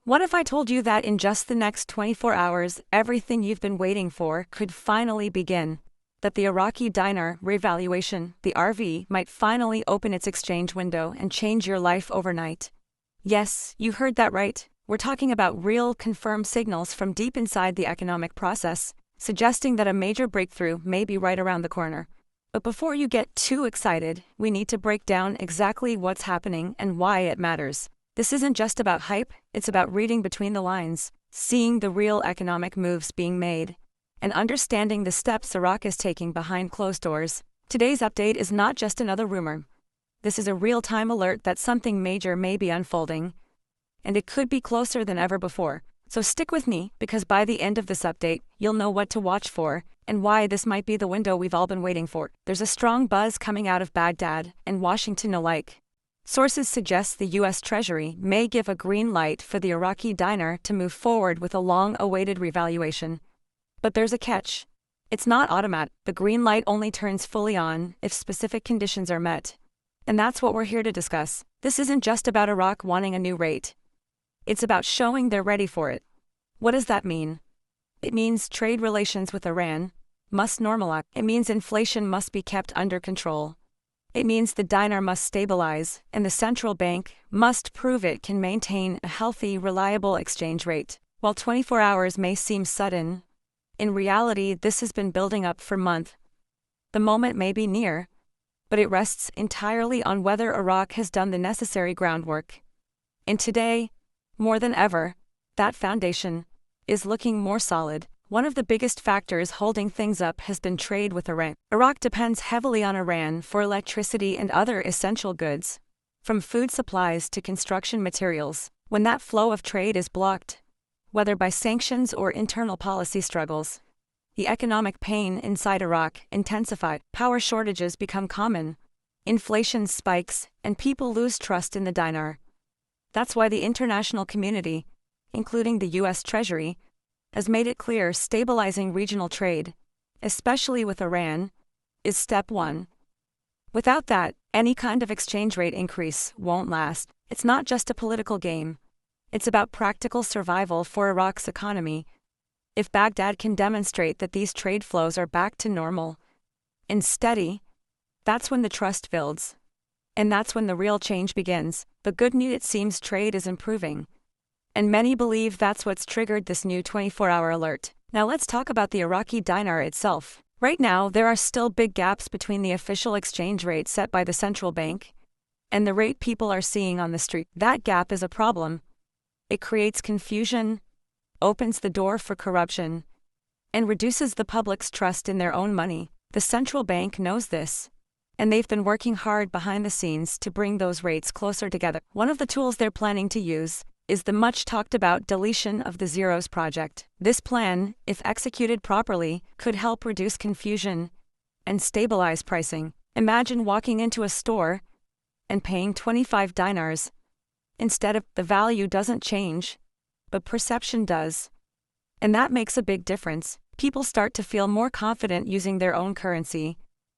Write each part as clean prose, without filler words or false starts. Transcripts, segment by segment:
What if I told you that in just the next 24 hours, everything you've been waiting for could finally begin? That the Iraqi dinar revaluation, the RV, might finally open its exchange window and change your life overnight? Yes, you heard that right. We're talking about real, confirmed signals from deep inside the economic process, suggesting that a major breakthrough may be right around the corner. But before you get too excited, we need to break down exactly what's happening and why it matters. This isn't just about hype, it's about reading between the lines, seeing the real economic moves being made, and understanding the steps Iraq is taking behind closed doors. Today's update is not just another rumor. This is a real-time alert that something major may be unfolding, and it could be closer than ever before. So stick with me, because by the end of this update, you'll know what to watch for, and why this might be the window we've all been waiting for. There's a strong buzz coming out of Baghdad and Washington alike. Sources suggest the U.S. Treasury may give a green light for the Iraqi dinar to move forward with a long-awaited revaluation. But there's a catch. It's not automatic. The green light only turns fully on if specific conditions are met. And that's what we're here to discuss. This isn't just about Iraq wanting a new rate. It's about showing they're ready for it. What does that mean? It means trade relations with Iran must normalize. It means inflation must be kept under control. It means the dinar must stabilize, and the central bank must prove it can maintain a healthy, reliable exchange rate. While 24 hours may seem sudden, in reality this has been building up for months. The moment may be near, but it rests entirely on whether Iraq has done the necessary groundwork. And today, more than ever, that foundation is looking more solid. One of the biggest factors holding things up has been trade with Iran. Iraq depends heavily on Iran for electricity and other essential goods, from food supplies to construction materials. When that flow of trade is blocked, whether by sanctions or internal policy struggles, the economic pain inside Iraq intensifies. Power shortages become common, inflation spikes, and people lose trust in the dinar. That's why the international community, including the U.S. Treasury, has made it clear stabilizing regional trade, especially with Iran, is step one. Without that, any kind of exchange rate increase won't last. It's not just a political game. It's about practical survival for Iraq's economy. If Baghdad can demonstrate that these trade flows are back to normal and steady, that's when the trust builds. And that's when the real change begins. The good news, it seems trade is improving. And many believe that's what's triggered this new 24-hour alert. Now let's talk about the Iraqi dinar itself. Right now, there are still big gaps between the official exchange rate set by the central bank and the rate people are seeing on the street. That gap is a problem. It creates confusion, opens the door for corruption, and reduces the public's trust in their own money. The central bank knows this, and they've been working hard behind the scenes to bring those rates closer together. One of the tools they're planning to use is the much-talked-about deletion of the zeros project. This plan, if executed properly, could help reduce confusion and stabilize pricing. Imagine walking into a store and paying 25 dinars. Instead, the value doesn't change, but perception does. And that makes a big difference. People start to feel more confident using their own currency,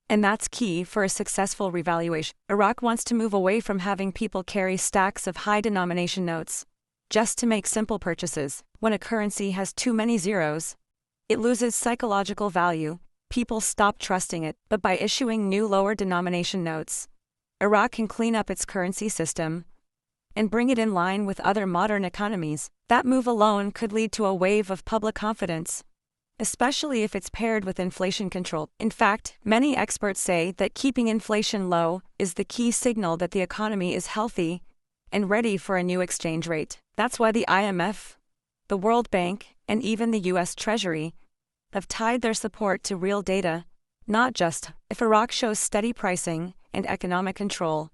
and that's key for a successful revaluation. Iraq wants to move away from having people carry stacks of high-denomination notes just to make simple purchases. When a currency has too many zeros, it loses psychological value. People stop trusting it. But by issuing new lower denomination notes, Iraq can clean up its currency system and bring it in line with other modern economies. That move alone could lead to a wave of public confidence, especially if it's paired with inflation control. In fact, many experts say that keeping inflation low is the key signal that the economy is healthy and ready for a new exchange rate. That's why the IMF, the World Bank, and even the U.S. Treasury have tied their support to real data, not just. If Iraq shows steady pricing and economic control,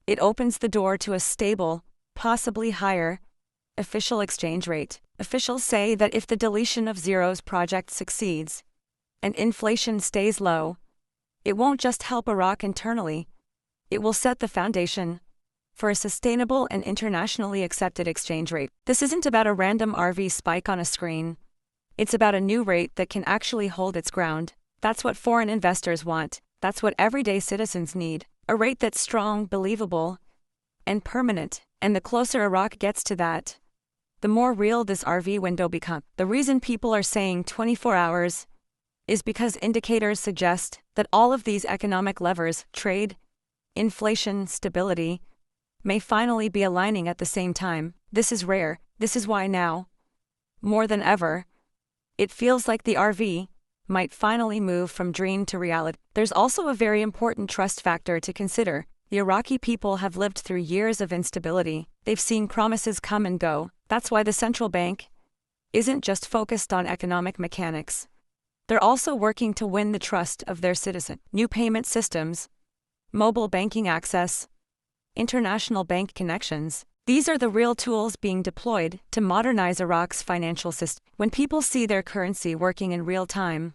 it opens the door to a stable, possibly higher, official exchange rate. Officials say that if the deletion of zeros project succeeds and inflation stays low, it won't just help Iraq internally, it will set the foundation for a sustainable and internationally accepted exchange rate. This isn't about a random RV spike on a screen. It's about a new rate that can actually hold its ground. That's what foreign investors want. That's what everyday citizens need. A rate that's strong, believable, and permanent. And the closer Iraq gets to that, the more real this RV window becomes. The reason people are saying 24 hours is because indicators suggest that all of these economic levers, trade, inflation, stability, may finally be aligning at the same time. This is rare. This is why now, more than ever, it feels like the RV might finally move from dream to reality. There's also a very important trust factor to consider. The Iraqi people have lived through years of instability. They've seen promises come and go. That's why the central bank isn't just focused on economic mechanics. They're also working to win the trust of their citizens. New payment systems, mobile banking access, international bank connections. These are the real tools being deployed to modernize Iraq's financial system. When people see their currency working in real time,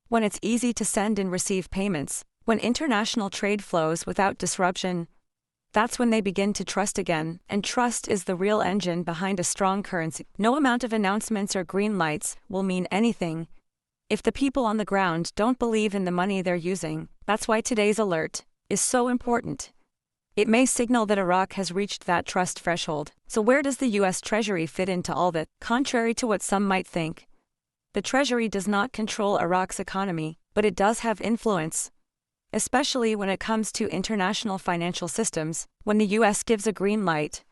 when it's easy to send and receive payments, when international trade flows without disruption, that's when they begin to trust again, and trust is the real engine behind a strong currency. No amount of announcements or green lights will mean anything if the people on the ground don't believe in the money they're using. That's why today's alert is so important. It may signal that Iraq has reached that trust threshold. So where does the US Treasury fit into all that? Contrary to what some might think, the Treasury does not control Iraq's economy, but it does have influence, especially when it comes to international financial systems. When the US gives a green light,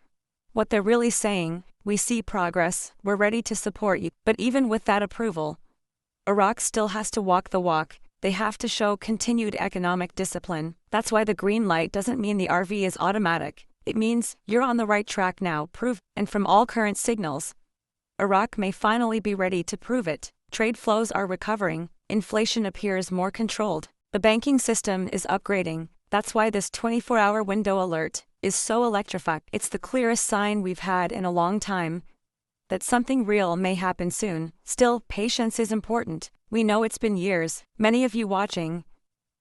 what they're really saying, we see progress, we're ready to support you. But even with that approval, Iraq still has to walk the walk. They have to show continued economic discipline. That's why the green light doesn't mean the RV is automatic. It means you're on the right track now, prove. And from all current signals, Iraq may finally be ready to prove it. Trade flows are recovering, inflation appears more controlled. The banking system is upgrading. That's why this 24-hour window alert is so electrifying. It's the clearest sign we've had in a long time that something real may happen soon. Still, patience is important. We know it's been years. Many of you watching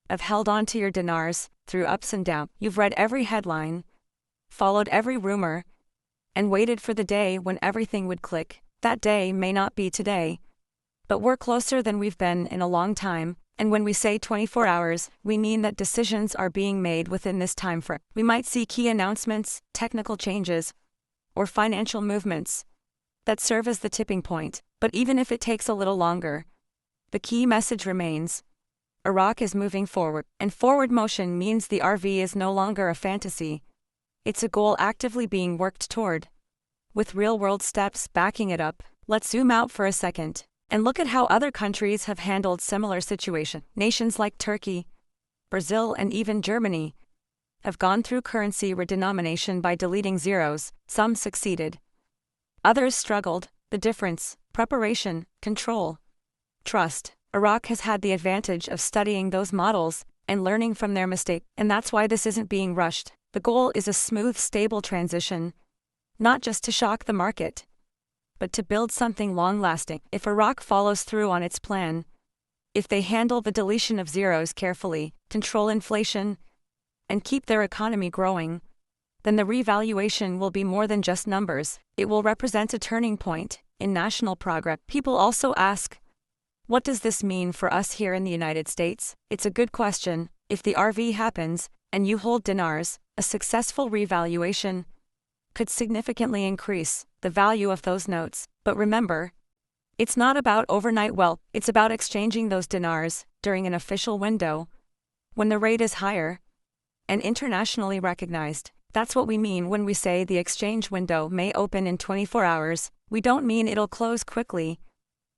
have held on to your dinars through ups and downs. You've read every headline, followed every rumor, and waited for the day when everything would click. That day may not be today, but we're closer than we've been in a long time. And when we say 24 hours, we mean that decisions are being made within this time frame. We might see key announcements, technical changes, or financial movements that serve as the tipping point. But even if it takes a little longer, the key message remains: Iraq is moving forward. And forward motion means the RV is no longer a fantasy. It's a goal actively being worked toward, with real-world steps backing it up. Let's zoom out for a second and look at how other countries have handled similar situations. Nations like Turkey, Brazil, and even Germany have gone through currency redenomination by deleting zeros. Some succeeded, others struggled. The difference: preparation, control, trust. Iraq has had the advantage of studying those models and learning from their mistakes, and that's why this isn't being rushed. The goal is a smooth, stable transition, not just to shock the market, but to build something long-lasting. If Iraq follows through on its plan, if they handle the deletion of zeros carefully, control inflation, and keep their economy growing, then the revaluation will be more than just numbers. It will represent a turning point in national progress. People also ask, what does this mean for us here in the United States? It's a good question. If the RV happens, and you hold dinars, a successful revaluation could significantly increase the value of those notes. But remember, it's not about overnight wealth. It's about exchanging those dinars during an official window, when the rate is higher and internationally recognized. That's what we mean when we say the exchange window may open in 24 hours. We don't mean it'll close quickly.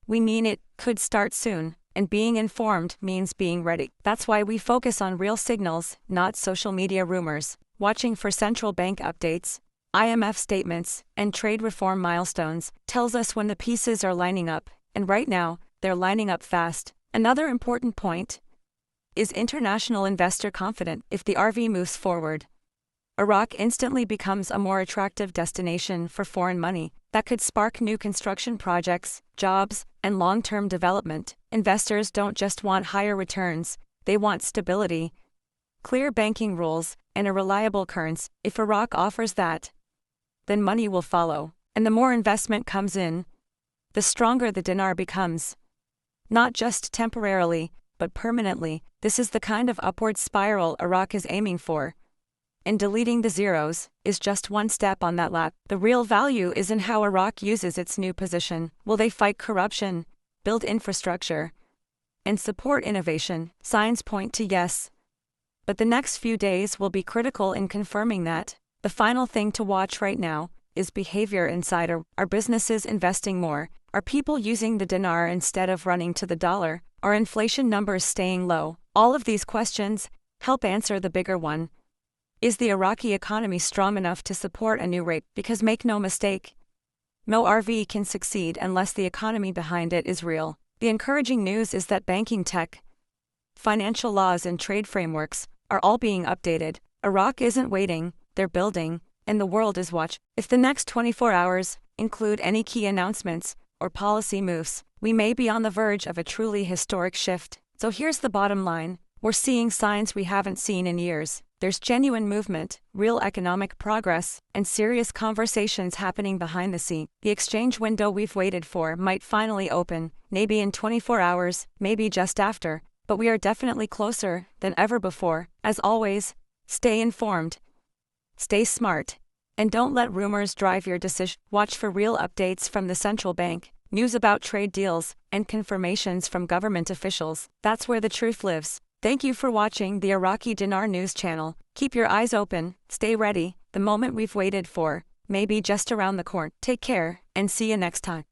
We mean it could start soon, and being informed means being ready. That's why we focus on real signals, not social media rumors. Watching for central bank updates, IMF statements, and trade reform milestones tells us when the pieces are lining up, and right now, they're lining up fast. Another important point is international investor confidence. If the RV moves forward, Iraq instantly becomes a more attractive destination for foreign money. That could spark new construction projects, jobs, and long-term development. Investors don't just want higher returns, they want stability, clear banking rules, and a reliable currency. If Iraq offers that, then money will follow. And the more investment comes in, the stronger the dinar becomes. Not just temporarily, but permanently. This is the kind of upward spiral Iraq is aiming for. and deleting the zeros is just one step on that lap. The real value is in how Iraq uses its new position. Will they fight corruption, build infrastructure, and support innovation? Signs point to yes. But the next few days will be critical in confirming that. The final thing to watch right now is behavior inside. Are businesses investing more? Are people using the dinar instead of running to the dollar? Are inflation numbers staying low? All of these questions help answer the bigger one. Is the Iraqi economy strong enough to support a new rate? Because make no mistake, no RV can succeed unless the economy behind it is real. The encouraging news is that banking tech, financial laws and trade frameworks are all being updated. Iraq isn't waiting, they're building, and the world is watching. If the next 24 hours include any key announcements or policy moves, we may be on the verge of a truly historic shift. So here's the bottom line. We're seeing signs we haven't seen in years. There's genuine movement, real economic progress, and serious conversations happening behind the scenes. The exchange window we've waited for might finally open, maybe in 24 hours, maybe just after, but we are definitely closer than ever before. As always, stay informed, stay smart, and don't let rumors drive your decision. Watch for real updates from the central bank, news about trade deals, and confirmations from government officials. That's where the truth lives. Thank you for watching the Iraqi Dinar News channel. Keep your eyes open, stay ready, the moment we've waited for may be just around the corner. Take care, and see you next time.